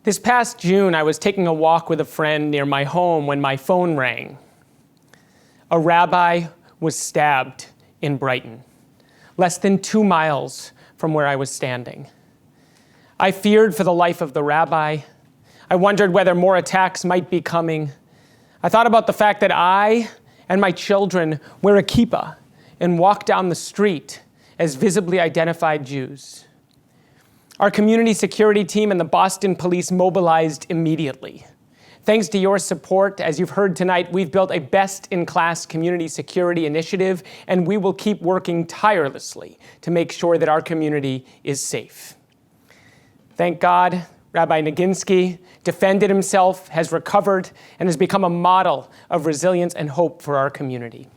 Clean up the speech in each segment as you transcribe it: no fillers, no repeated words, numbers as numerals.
This past June, I was taking a walk with a friend near my home when my phone rang. A rabbi was stabbed in Brighton, less than 2 miles from where I was standing. I feared for the life of the rabbi. I wondered whether more attacks might be coming. I thought about the fact that I and my children wear a kippah and walk down the street as visibly identified Jews. Our community security team and the Boston police mobilized immediately. Thanks to your support, as you've heard tonight, we've built a best-in-class community security initiative, and we will keep working tirelessly to make sure that our community is safe. Thank God, Rabbi Naginski defended himself, has recovered, and has become a model of resilience and hope for our community.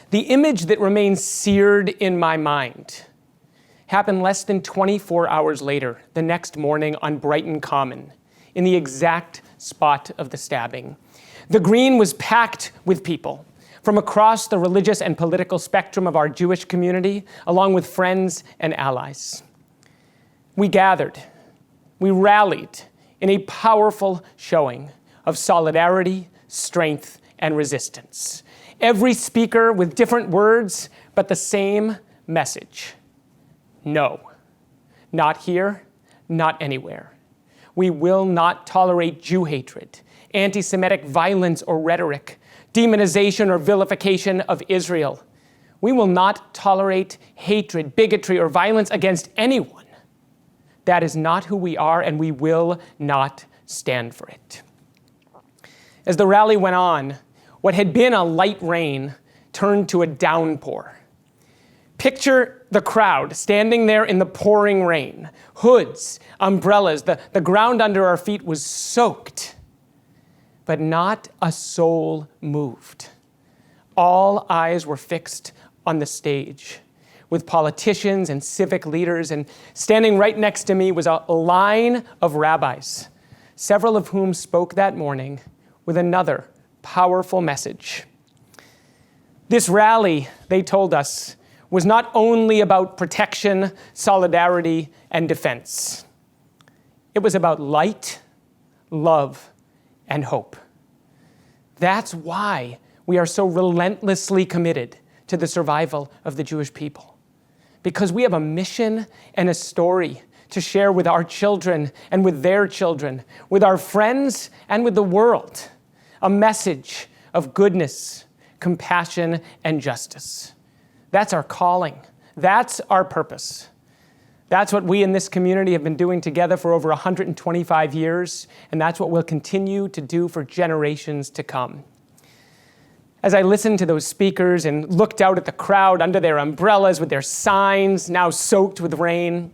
The image that remains seared in my mind happened less than 24 hours later, the next morning on Brighton Common, in the exact spot of the stabbing. The green was packed with people from across the religious and political spectrum of our Jewish community, along with friends and allies. We gathered, we rallied in a powerful showing of solidarity, strength, and resistance. Every speaker with different words, but the same message. No, not here, not anywhere. We will not tolerate Jew hatred, anti-Semitic violence or rhetoric, demonization or vilification of Israel. We will not tolerate hatred, bigotry, or violence against anyone. That is not who we are, and we will not stand for it. As the rally went on, what had been a light rain turned to a downpour. Picture the crowd standing there in the pouring rain, hoods, umbrellas, the ground under our feet was soaked, but not a soul moved. All eyes were fixed on the stage, with politicians and civic leaders, and standing right next to me was a line of rabbis, several of whom spoke that morning with another powerful message. This rally, they told us, was not only about protection, solidarity, and defense. It was about light, love, and hope. That's why we are so relentlessly committed to the survival of the Jewish people. Because we have a mission and a story to share with our children and with their children, with our friends and with the world. A message of goodness, compassion, and justice. That's our calling. That's our purpose. That's what we in this community have been doing together for over 125 years, and that's what we'll continue to do for generations to come. As I listened to those speakers and looked out at the crowd under their umbrellas with their signs now soaked with rain,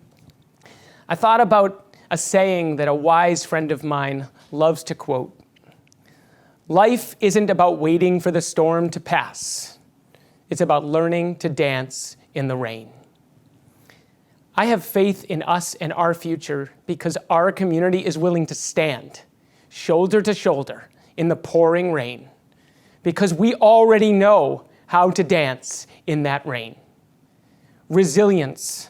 I thought about a saying that a wise friend of mine loves to quote. Life isn't about waiting for the storm to pass. It's about learning to dance in the rain. I have faith in us and our future because our community is willing to stand shoulder to shoulder in the pouring rain because we already know how to dance in that rain. Resilience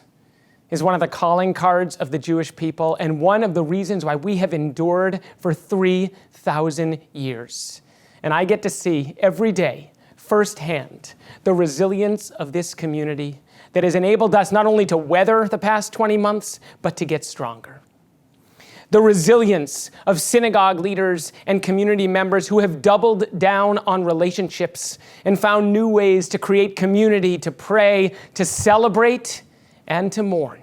is one of the calling cards of the Jewish people and one of the reasons why we have endured for 3,000 years. And I get to see every day firsthand the resilience of this community that has enabled us not only to weather the past 20 months, but to get stronger. The resilience of synagogue leaders and community members who have doubled down on relationships and found new ways to create community, to pray, to celebrate, and to mourn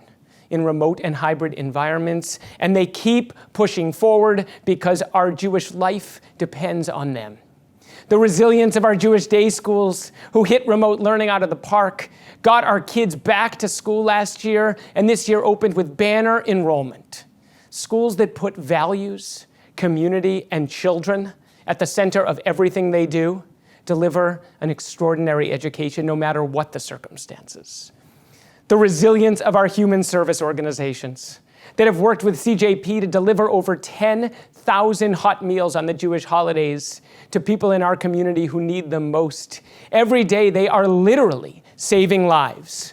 in remote and hybrid environments. And they keep pushing forward because our Jewish life depends on them. The resilience of our Jewish day schools who hit remote learning out of the park, got our kids back to school last year, and this year opened with banner enrollment. Schools that put values, community, and children at the center of everything they do deliver an extraordinary education no matter what the circumstances. The resilience of our human service organizations that have worked with CJP to deliver over 10,000 hot meals on the Jewish holidays to people in our community who need them most. Every day they are literally saving lives,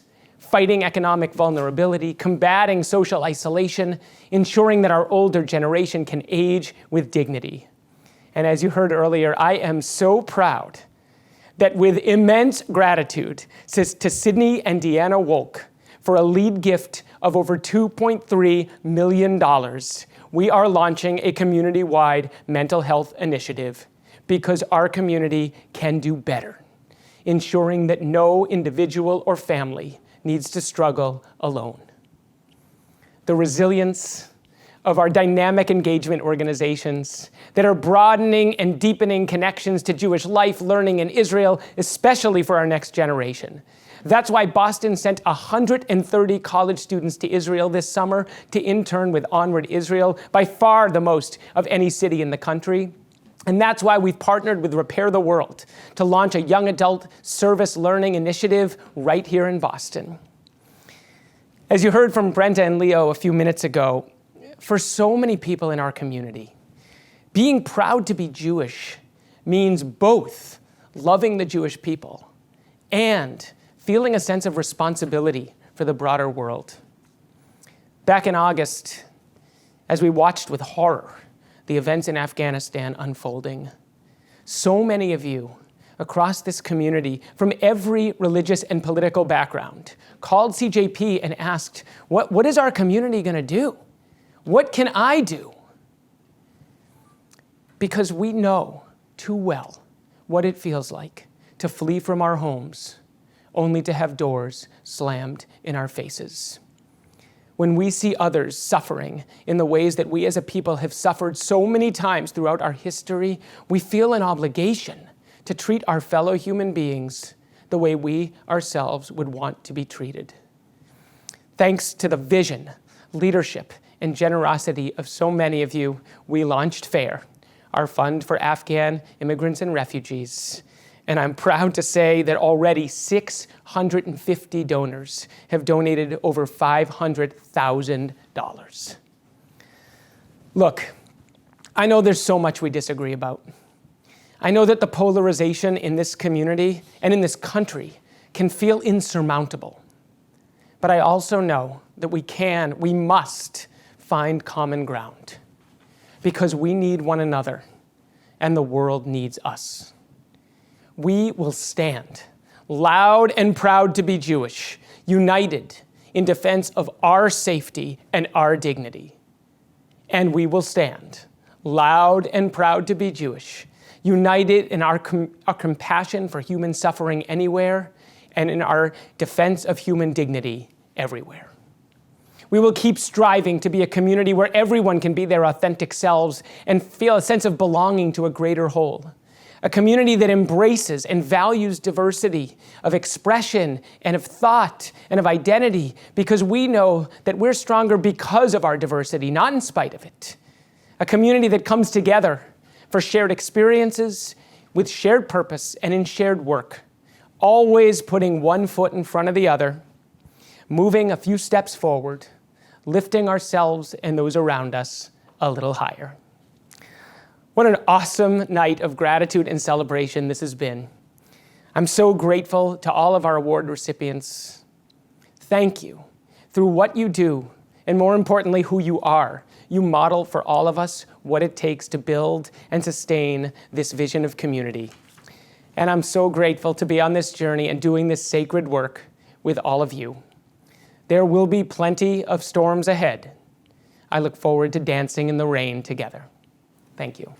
fighting economic vulnerability, combating social isolation, ensuring that our older generation can age with dignity. And as you heard earlier, I am so proud that with immense gratitude to Sydney and Deanna Wolk for a lead gift of over $2.3 million, we are launching a community-wide mental health initiative because our community can do better, ensuring that no individual or family needs to struggle alone. The resilience of our dynamic engagement organizations that are broadening and deepening connections to Jewish life, learning in Israel, especially for our next generation. That's why Boston sent 130 college students to Israel this summer to intern with Onward Israel, by far the most of any city in the country. And that's why we've partnered with Repair the World to launch a young adult service learning initiative right here in Boston. As you heard from Brenda and Leo a few minutes ago, for so many people in our community, being proud to be Jewish means both loving the Jewish people and feeling a sense of responsibility for the broader world. Back in August, as we watched with horror the events in Afghanistan unfolding, so many of you across this community from every religious and political background called CJP and asked, what is our community going to do? What can I do? Because we know too well what it feels like to flee from our homes only to have doors slammed in our faces. When we see others suffering in the ways that we as a people have suffered so many times throughout our history, we feel an obligation to treat our fellow human beings the way we ourselves would want to be treated. Thanks to the vision, leadership, and generosity of so many of you, we launched FAIR, our fund for Afghan immigrants and refugees. And I'm proud to say that already 650 donors have donated over $500,000. Look, I know there's so much we disagree about. I know that the polarization in this community and in this country can feel insurmountable. But I also know that we must find common ground, because we need one another and the world needs us. We will stand loud and proud to be Jewish, united in defense of our safety and our dignity. And we will stand loud and proud to be Jewish, united in our compassion for human suffering anywhere and in our defense of human dignity everywhere. We will keep striving to be a community where everyone can be their authentic selves and feel a sense of belonging to a greater whole. A community that embraces and values diversity of expression and of thought and of identity, because we know that we're stronger because of our diversity, not in spite of it. A community that comes together for shared experiences, with shared purpose and in shared work, always putting one foot in front of the other, moving a few steps forward, lifting ourselves and those around us a little higher. What an awesome night of gratitude and celebration this has been. I'm so grateful to all of our award recipients. Thank you. Through what you do, and more importantly, who you are, you model for all of us what it takes to build and sustain this vision of community. And I'm so grateful to be on this journey and doing this sacred work with all of you. There will be plenty of storms ahead. I look forward to dancing in the rain together. Thank you.